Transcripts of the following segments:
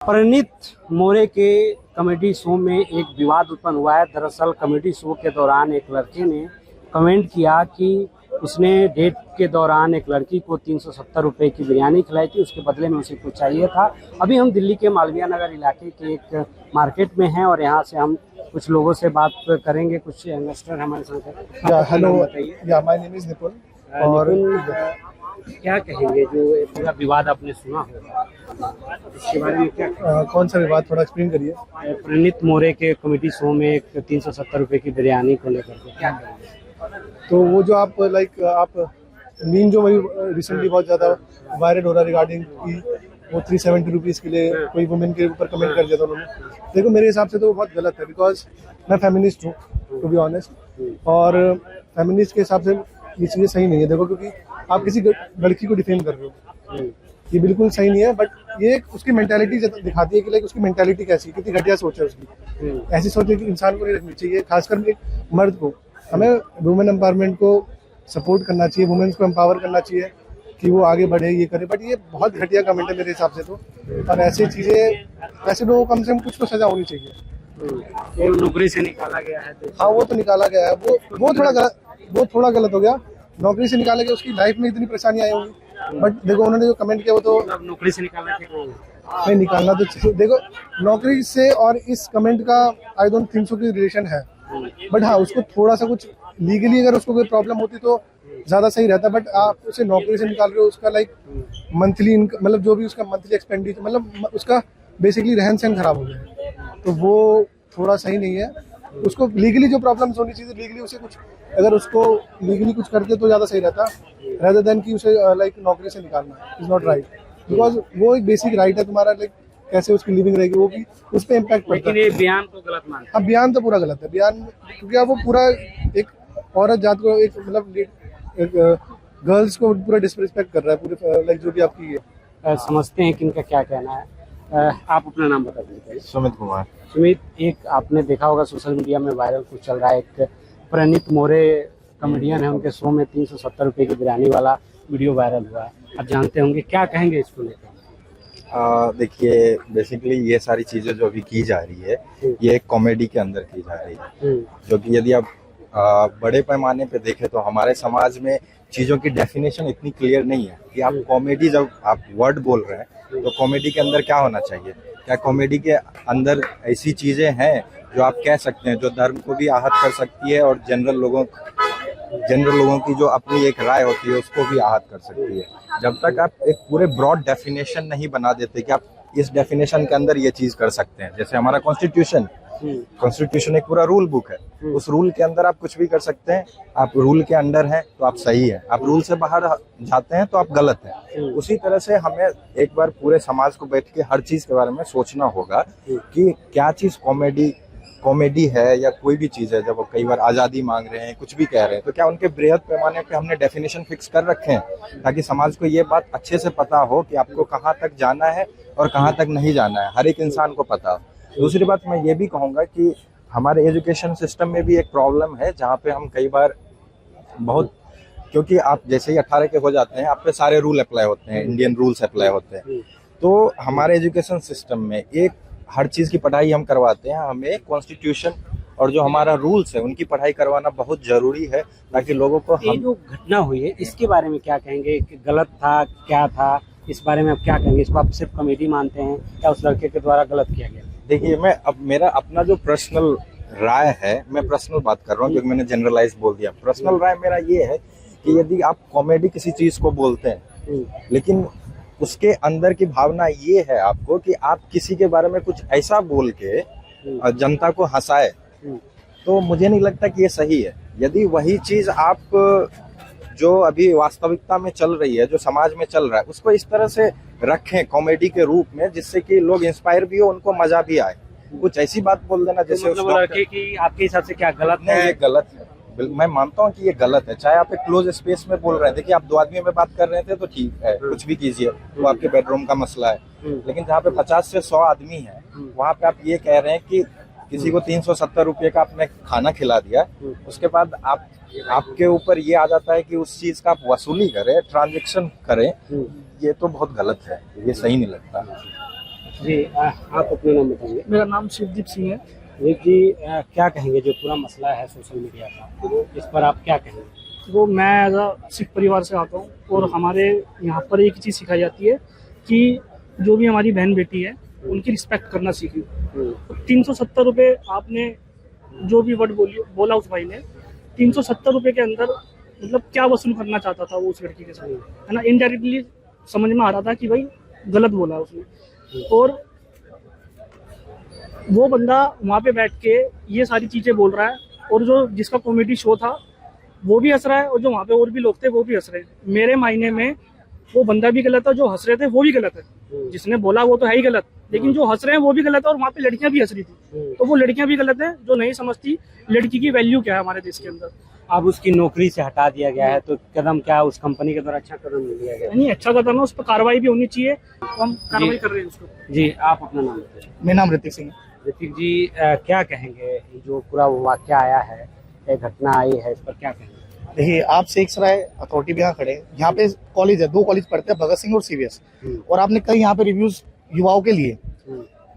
परिणीत मोरे के comedy show में एक विवाद उत्पन्न हुआ है। दरअसल कॉमेडी शो के दौरान एक लड़के ने कमेंट किया कि उसने डेट के दौरान एक लड़की को 370 रुपये की बिरयानी खिलाई थी, उसके बदले में उसे कुछ चाहिए था। अभी हम दिल्ली के मालवीय नगर इलाके के एक मार्केट में हैं और यहाँ से हम कुछ लोगों से बात करेंगे। कुछ इन्वेस्टर हमारे साथ हैं। हेलो, बताइए। My name is nipple. और क्या कहेंगे, जो पूरा विवाद आपने सुना होगा, इसके बारे में क्या कौन सा विवाद, थोड़ा एक्सप्लेन करिए। परिणीत मोरे के कॉमेडी शो में एक 370 रुपये की बिरयानी को लेकर के क्या कहेंगे? तो वो जो आप आप मीम जो वही रिसेंटली बहुत ज़्यादा वायरल हो रहा है रिगार्डिंग कि वो 370 रुपीज़ के लिए कोई वुमेन के ऊपर कमेंट कर दिया था उन्होंने। देखो, मेरे हिसाब से तो वो बहुत गलत है, बिकॉज मैं फेमिनिस्ट हूँ टू बी ऑनेस्ट, और फेमिनिस्ट के हिसाब से ये चीज़ें सही नहीं है। देखो, क्योंकि आप किसी लड़की को डिफेम कर रहे हो, ये बिल्कुल सही नहीं है। बट ये उसकी मेंटालिटी दिखाती है कि लाइक उसकी मेंटालिटी कैसी है, कितनी घटिया सोच है उसकी। ऐसी सोच कि इंसान को नहीं रखनी चाहिए, खासकर एक मर्द को। हमें वुमेन एम्पावरमेंट को सपोर्ट करना चाहिए, वुमेन्स को एम्पावर करना चाहिए कि वो आगे बढ़े, ये करे। बट ये बहुत घटिया कमेंट है मेरे हिसाब से तो। और ऐसी चीज़ें, ऐसे लोगों को कम से कम कुछ तो सजा होनी चाहिए। नौकरी से निकाला गया है तो हाँ, वो तो निकाला गया है, वो थोड़ा गलत हो गया। नौकरी से निकाला गया, उसकी लाइफ में इतनी परेशानी आई होगी। बट देखो, उन्होंने जो कमेंट किया वो तो नौकरी से निकालना ठीक नहीं, निकालना तो चाहिए। देखो, नौकरी से और इस कमेंट का आई डोंट थिंक सो कि रिलेशन है। बट हाँ, उसको थोड़ा सा कुछ लीगली अगर उसको कोई प्रॉब्लम होती तो ज़्यादा सही रहता। बट आप उसे नौकरी से निकाल रहे हो, उसका लाइक मंथली इनकम, मतलब जो भी उसका मंथली एक्सपेंडिचर, मतलब उसका बेसिकली रहन सहन खराब हो गया, तो वो थोड़ा सही नहीं है। उसको लीगली जो प्रॉब्लम्स होनी चाहिए, लीगली उसे कुछ, अगर उसको लीगली कुछ करते तो ज़्यादा सही रहता, रेदर देन कि उसे लाइक नौकरी से निकालना इज़ नॉट राइट। बिकॉज वो एक बेसिक राइट है तुम्हारा, लाइक कैसे उसकी लिविंग रहेगी, वो भी उस पर इम्पैक्ट पड़ता है। लेकिन ये बयान तो गलत मानते हैं। हाँ, बयान तो पूरा गलत है, बयान, क्योंकि आप वो पूरा एक औरत जात को, एक मतलब एक गर्ल्स को पूरा डिसरिस्पेक्ट कर रहा है, पूरे लाइक जो भी आपकी है। समझते हैं कि इनका क्या कहना है। आप अपना नाम बता दीजिए। सुमित कुमार। सुमित, एक आपने देखा होगा सोशल मीडिया में वायरल कुछ चल रहा है, एक परिणीत मोरे कॉमेडियन है, उनके शो में 370 रुपये की बिरयानी वाला वीडियो वायरल हुआ है। आप जानते होंगे, क्या कहेंगे इसको लेकर? देखिए, बेसिकली ये सारी चीजें जो अभी की जा रही है, ये एक कॉमेडी के अंदर की जा रही है, जो कि यदि आप बड़े पैमाने पे देखें तो हमारे समाज में चीजों की डेफिनेशन इतनी क्लियर नहीं है कि आप कॉमेडी, जब आप वर्ड बोल रहे हैं तो कॉमेडी के अंदर क्या होना चाहिए। क्या कॉमेडी के अंदर ऐसी चीजें हैं जो आप कह सकते हैं, जो धर्म को भी आहत कर सकती है और जनरल लोगों की जो अपनी एक राय होती है उसको भी आहत कर सकती है। जब तक आप एक पूरे ब्रॉड डेफिनेशन नहीं बना देते कि आप इस डेफिनेशन के अंदर ये चीज कर सकते हैं, जैसे हमारा कॉन्स्टिट्यूशन एक पूरा रूल बुक है, उस रूल के अंदर आप कुछ भी कर सकते हैं। आप रूल के अंडर हैं तो आप सही है, आप रूल से बाहर जाते हैं तो आप गलत हैं। उसी तरह से हमें एक बार पूरे समाज को बैठ के हर चीज के बारे में सोचना होगा कि क्या चीज कॉमेडी है या कोई भी चीज है। जब वो कई बार आज़ादी मांग रहे हैं, कुछ भी कह रहे हैं, तो क्या उनके बृहद पैमाने पे हमने डेफिनेशन फिक्स कर रखे हैं ताकि समाज को ये बात अच्छे से पता हो कि आपको कहाँ तक जाना है और कहाँ तक नहीं जाना है, हर एक इंसान को पता हो। दूसरी बात मैं ये भी कहूँगा कि हमारे एजुकेशन सिस्टम में भी एक प्रॉब्लम है, जहाँ पे हम कई बार बहुत, क्योंकि आप जैसे ही 18 के हो जाते हैं आप पे सारे रूल अप्लाई होते हैं, इंडियन रूल्स अप्लाई होते हैं। तो हमारे एजुकेशन सिस्टम में एक हर चीज की पढ़ाई हम करवाते हैं, हमें कॉन्स्टिट्यूशन और जो हमारा रूल्स है उनकी पढ़ाई करवाना बहुत जरूरी है, ताकि लोगों को ये जो घटना हुई है इसके बारे में क्या कहेंगे? कि गलत था, क्या था, इस बारे में आप क्या कहेंगे? इसको आप सिर्फ कॉमेडी मानते हैं या उस लड़के के द्वारा गलत किया गया? देखिए, मेरा अपना जो पर्सनल राय है, मैं पर्सनल बात कर रहा हूँ क्योंकि मैंने जनरलाइज बोल दिया। पर्सनल राय मेरा ये है कि यदि आप कॉमेडी किसी चीज को बोलते हैं, लेकिन उसके अंदर की भावना ये है आपको कि आप किसी के बारे में कुछ ऐसा बोल के जनता को हंसाए, तो मुझे नहीं लगता कि ये सही है। यदि वही चीज आप जो अभी वास्तविकता में चल रही है, जो समाज में चल रहा है, उसको इस तरह से रखें कॉमेडी के रूप में, जिससे कि लोग इंस्पायर भी हो, उनको मजा भी आए। कुछ ऐसी बात बोल देना जैसे तो मतलब लड़के की आपके हिसाब से क्या गलत है? ये गलत है, मैं मानता हूँ कि ये गलत है। चाहे आप एक क्लोज स्पेस में बोल रहे हैं, देखिए आप 2 आदमी में बात कर रहे थे तो ठीक है, कुछ भी कीजिए, वो आपके बेडरूम का मसला है। लेकिन जहाँ पे 50 से 100 आदमी है, वहाँ पे आप ये कह रहे हैं कि किसी को 370 रुपये का आपने खाना खिला दिया, उसके बाद आपके ऊपर ये आ जाता है कि उस चीज का आप वसूली करें, ट्रांजेक्शन करें। ये तो बहुत गलत है, ये सही नहीं लगता। जी आप अपना नाम बताएंगे। मेरा नाम शिवदीप सिंह है। विवेक जी क्या कहेंगे जो पूरा मसला है सोशल मीडिया का, इस पर आप क्या कहेंगे? वो मैं एज अ सिख परिवार से आता हूँ और हमारे यहाँ पर एक चीज़ सिखाई जाती है कि जो भी हमारी बहन बेटी है उनकी रिस्पेक्ट करना सीखी। 370 रुपये आपने जो भी वर्ड बोला उस भाई ने, 370 रुपये के अंदर मतलब क्या वसूल करना चाहता था वो उस लड़की के साथ, है ना। इनडायरेक्टली समझ में आ रहा था कि भाई गलत बोला उसने, और वो बंदा वहाँ पे बैठ के ये सारी चीज़ें बोल रहा है, और जो जिसका कॉमेडी शो था वो भी हंस रहा है, और जो वहाँ पे और भी लोग थे वो भी हंस रहे हैं। मेरे मायने में वो बंदा भी गलत है, जो हंस रहे थे वो भी गलत है। जिसने बोला वो तो है ही गलत, लेकिन जो हंस रहे हैं वो भी गलत है, और वहाँ पे लड़कियां भी हंस रही थी, तो वो लड़कियां भी गलत है जो नहीं समझती लड़की की वैल्यू क्या है हमारे देश के अंदर। अब उसकी नौकरी से हटा दिया गया है, तो कदम क्या उस कंपनी के द्वारा अच्छा कदम लिया गया? नहीं, अच्छा कदम है, उस पर कार्रवाई भी होनी चाहिए, तो हम कार्रवाई कर रहे हैं उसको। जी आप अपना नाम बताइए। मेरा नाम ऋतिक सिंह है। ऋतिक जी क्या कहेंगे जो पूरा वाकया आया है, एक घटना आई है, इस पर क्या कहेंगे? देखिए, आप शेख सराय अथॉरिटी भी यहाँ खड़े हैं। यहाँ पे कॉलेज है, 2 कॉलेज पढ़ते हैं, भगत सिंह और सीवीएस, और आपने कई यहाँ पे रिव्यूज युवाओं के लिए,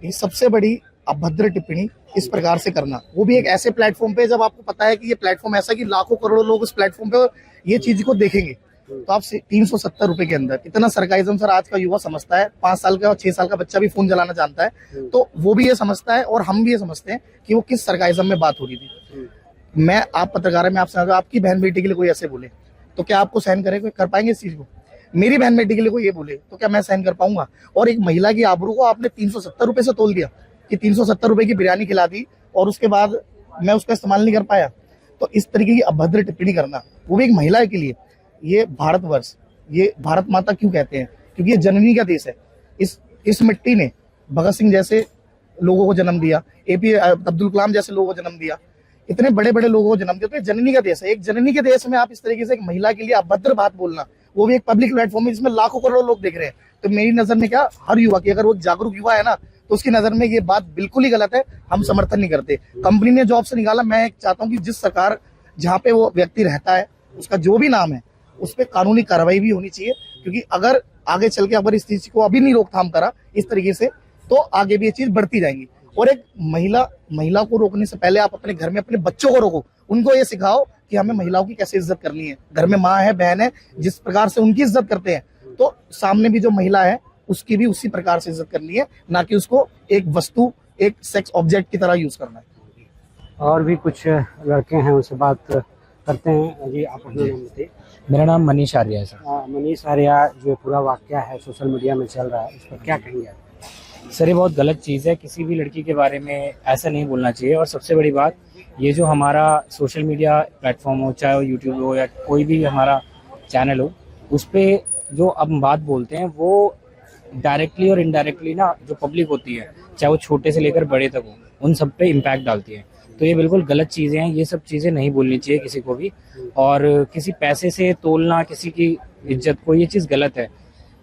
ये सबसे बड़ी अभद्र टिप्पणी इस प्रकार से करना, वो भी एक ऐसे प्लेटफॉर्म पे, जब आपको पता है कि ये प्लेटफॉर्म ऐसा कि लाखों करोड़ों लोग इस प्लेटफॉर्म पे ये चीज को देखेंगे, तो आप 370 रुपए के अंदर इतना सरकाइज्म सर आज का युवा समझता है। 5 साल का और 6 साल का बच्चा भी फोन चलाना जानता है, तो वो भी ये समझता है और हम भी ये समझते हैं कि वो किस सरकाइज्म में बात हो रही थी। मैं आप पत्रकार है, मैं आपसे आपकी बहन बेटी के लिए कोई ऐसे बोले तो क्या आपको सहन कर पाएंगे इस चीज को? मेरी बहन बेटी के लिए कोई ये बोले तो क्या मैं सहन कर पाऊंगा? और एक महिला की आबरू को आपने 370 रुपए से तोल दिया कि 370 रुपए की बिरयानी खिला दी और उसके बाद मैं उसका इस्तेमाल नहीं कर पाया। तो इस तरीके की अभद्र टिप्पणी करना, वो भी एक महिला के लिए, ये भारतवर्ष, ये भारत माता क्यों कहते हैं? क्योंकि ये जननी का देश है। इस मिट्टी ने भगत सिंह जैसे लोगों को जन्म दिया, एपी अब्दुल कलाम जैसे लोगों को जन्म दिया, इतने बड़े बड़े लोगों को जन्म दिया। तो ये जननी का देश है। एक जननी के देश में आप इस तरीके से एक महिला के लिए अभद्र बात बोलना, वो भी एक पब्लिक प्लेटफॉर्म है जिसमें लाखों करोड़ों लोग देख रहे हैं। तो मेरी नजर में क्या, हर युवा की, अगर वो जागरूक युवा है ना, तो उसकी नजर में ये बात बिल्कुल ही गलत है। हम समर्थन नहीं करते। कंपनी ने जॉब से निकाला, मैं चाहता हूँ कि जिस सरकार जहाँ पे वो व्यक्ति रहता है, उसका जो भी नाम है, उस पर कानूनी कार्रवाई भी होनी चाहिए। क्योंकि अगर आगे चल के अगर इस चीज को अभी नहीं रोकथाम करा इस तरीके से, तो आगे भी ये चीज बढ़ती जाएंगी। और एक महिला को रोकने से पहले आप अपने घर में अपने बच्चों को रोको, उनको ये सिखाओ कि हमें महिलाओं की कैसे इज्जत करनी है। घर में माँ है, बहन है, जिस प्रकार से उनकी इज्जत करते हैं, तो सामने भी जो महिला है उसकी भी उसी प्रकार से इज्जत करनी है, ना कि उसको एक वस्तु, एक सेक्स ऑब्जेक्ट की तरह यूज करना है। और भी कुछ लड़के हैं, उनसे बात करते हैं। जी आप अपना नाम बताइए। मेरा नाम मनीष आर्या है सर। मनीष आर्या, जो पूरा वाकया है सोशल मीडिया में चल रहा है, इस पर क्या कहेंगे आप? सर ये बहुत गलत चीज़ है, किसी भी लड़की के बारे में ऐसा नहीं बोलना चाहिए। और सबसे बड़ी बात, ये जो हमारा सोशल मीडिया प्लेटफॉर्म हो, चाहे वो यूट्यूब हो या कोई भी हमारा चैनल हो, उस पर जो अब हम बात बोलते हैं वो डायरेक्टली और इनडायरेक्टली ना, जो पब्लिक होती है, चाहे वो छोटे से लेकर बड़े तक हो, उन सब पे इम्पैक्ट डालती है। तो ये बिल्कुल गलत चीज़ें हैं, ये सब चीज़ें नहीं बोलनी चाहिए किसी को भी। और किसी पैसे से तोलना किसी की इज्जत को, ये चीज़ गलत है।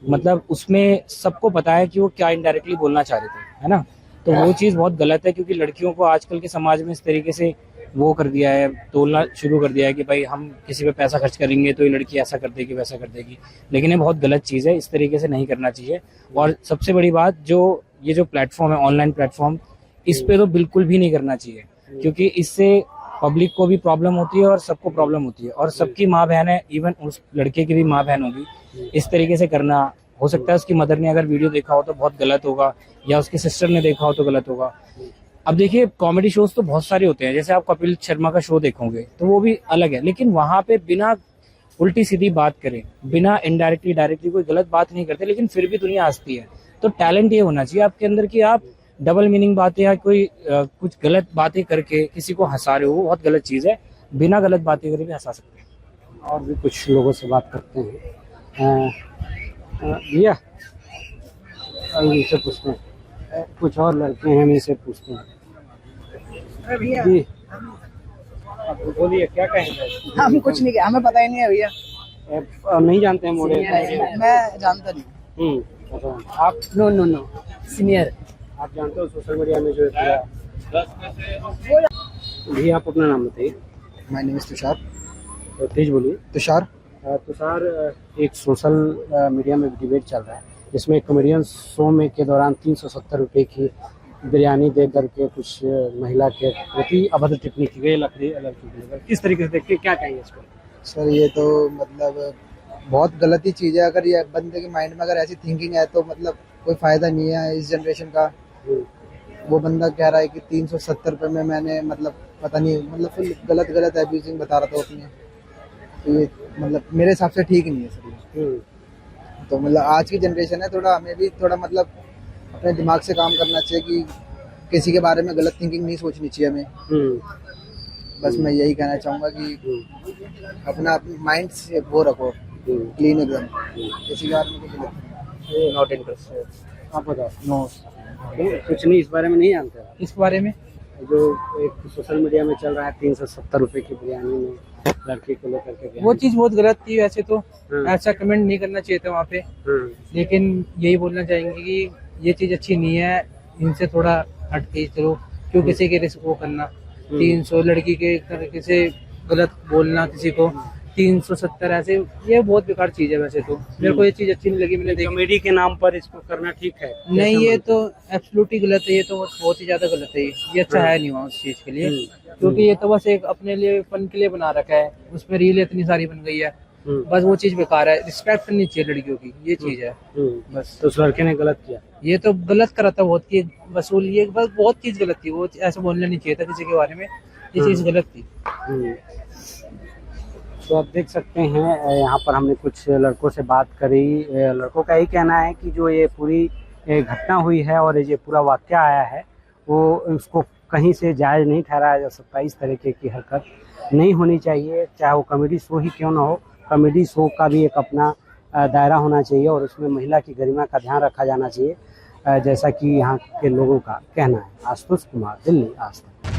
मतलब उसमें सबको पता है कि वो क्या इनडायरेक्टली बोलना चाह रहे थे, है ना। तो वो चीज़ बहुत गलत है, क्योंकि लड़कियों को आजकल के समाज में इस तरीके से वो कर दिया है, तोलना शुरू कर दिया है कि भाई हम किसी पे पैसा खर्च करेंगे तो ये लड़की ऐसा कर देगी, वैसा कर देगी। लेकिन ये बहुत गलत चीज़ है, इस तरीके से नहीं करना चाहिए। और सबसे बड़ी बात, जो ये जो प्लेटफॉर्म है, ऑनलाइन प्लेटफॉर्म, इस पे तो बिल्कुल भी नहीं करना चाहिए, क्योंकि इससे पब्लिक को भी प्रॉब्लम होती है और सबको प्रॉब्लम होती है। और सबकी माँ बहन है, इवन उस लड़के की भी माँ बहन होगी। इस तरीके से करना, हो सकता है उसकी मदर ने अगर वीडियो देखा हो तो बहुत गलत होगा, या उसके सिस्टर ने देखा हो तो गलत होगा। अब देखिए, कॉमेडी शोज तो बहुत सारे होते हैं, जैसे आप कपिल शर्मा का शो देखोगे तो वो भी अलग है, लेकिन वहां पे बिना उल्टी सीधी बात करें, बिना इनडायरेक्टली डायरेक्टली कोई गलत बात नहीं करते, लेकिन फिर भी दुनिया हंसती है। तो टैलेंट ये होना चाहिए आपके अंदर कि आप डबल मीनिंग बातें या कोई कुछ गलत बातें करके किसी को हंसा रहे हो, वो बहुत गलत चीज़ है। बिना गलत बातें करे भी हंसा सकते हैं। और भी कुछ लोगों से बात करते हैं। भैया इनसे पूछते हैं, कुछ और लड़के हैं, इनसे पूछते हैं। जी आप बोलिए, क्या कहेंगे? हम कुछ नहीं, हमें पता ही नहीं है भैया। नहीं जानते हैं मोड़े? मैं जानता नहीं। अच्छा, आप? No senior. आप जानते हो सोशल मीडिया में जो है? भैया आप अपना नाम बताइए। My name is Tushar. तो तेज बोलिए। तुषार। तुषार, एक सोशल मीडिया में डिबेट चल रहा है, जिसमें कॉमेडियन शो में के दौरान 370 रुपये की बिरयानी दे करके कुछ महिला के प्रति अभद्र टिप्पणी की गई लड़की के लेकर। किस तरीके से देखते हैं, क्या कहेंगे इस पर? सर ये तो मतलब बहुत गलत ही चीज़ है। अगर ये बंदे के माइंड में अगर ऐसी थिंकिंग है तो मतलब कोई फ़ायदा नहीं है इस जनरेशन का। वो बंदा कह रहा है कि 370 रुपये में मैंने मतलब पता नहीं मतलब फिर गलत एब्यूजिंग बता रहा था अपने। तो ये मतलब मेरे हिसाब से ठीक नहीं है सर ये। तो मतलब आज की जनरेशन है, थोड़ा हमें भी थोड़ा मतलब अपने दिमाग से काम करना चाहिए कि किसी के बारे में गलत थिंकिंग नहीं सोचनी चाहिए हमें। बस मैं यही कहना चाहूँगा कि अपना माइंड से वो रखो क्लीन एकदम, किसी के बारे में कुछ गलत नॉट इंटरेस्टेड। आप बताओ। नो, कुछ नहीं, इस बारे में नहीं जानते आप? इस बारे में जो एक सोशल मीडिया में चल रहा है 370 रुपये की बिरयानी में लड़की को लेकर के, वो चीज़ बहुत गलत थी। वैसे तो ऐसा कमेंट नहीं करना चाहिए था वहाँ पे, लेकिन यही बोलना चाहेंगे कि ये चीज़ अच्छी नहीं है, इनसे थोड़ा हट के चलो। क्यों किसी के रिस्क वो करना, 300 लड़की के तरीके से गलत बोलना किसी को 370 ऐसे, ये बहुत बेकार चीज़ है। वैसे तो मेरे को ये चीज़ अच्छी नहीं लगी। मैंने देखी कॉमेडी के नाम पर इसको करना ठीक है? नहीं, ये तो एब्सोल्युटली गलत है। ये तो बहुत ही ज्यादा गलत है। ये अच्छा है नहीं वहाँ उस चीज के लिए, क्योंकि ये तो बस एक अपने लिए फन के लिए बना रखा है। उसमें रील इतनी सारी बन गई है, बस वो चीज बेकार है। रिस्पेक्ट करनी चाहिए लड़कियों की, ये चीज है बस। तो उस लड़के ने गलत किया, ये तो गलत करा था बहुत की वसूल, ये बस बहुत चीज गलत थी। वो ऐसे बोलना नहीं चाहिए था किसी के बारे में, ये चीज गलत थी। तो आप देख सकते हैं यहाँ पर हमने कुछ लड़कों से बात करी। लड़कों का यही कहना है कि जो ये पूरी घटना हुई है और ये पूरा वाकया आया है वो उसको कहीं से जायज़ नहीं ठहराया जा सकता। इस तरीके की हरकत नहीं होनी चाहिए, चाहे वो कॉमेडी शो ही क्यों ना हो। कॉमेडी शो का भी एक अपना दायरा होना चाहिए और उसमें महिला की गरिमा का ध्यान रखा जाना चाहिए, जैसा कि यहाँ के लोगों का कहना है। आशुतोष कुमार, दिल्ली आज तक।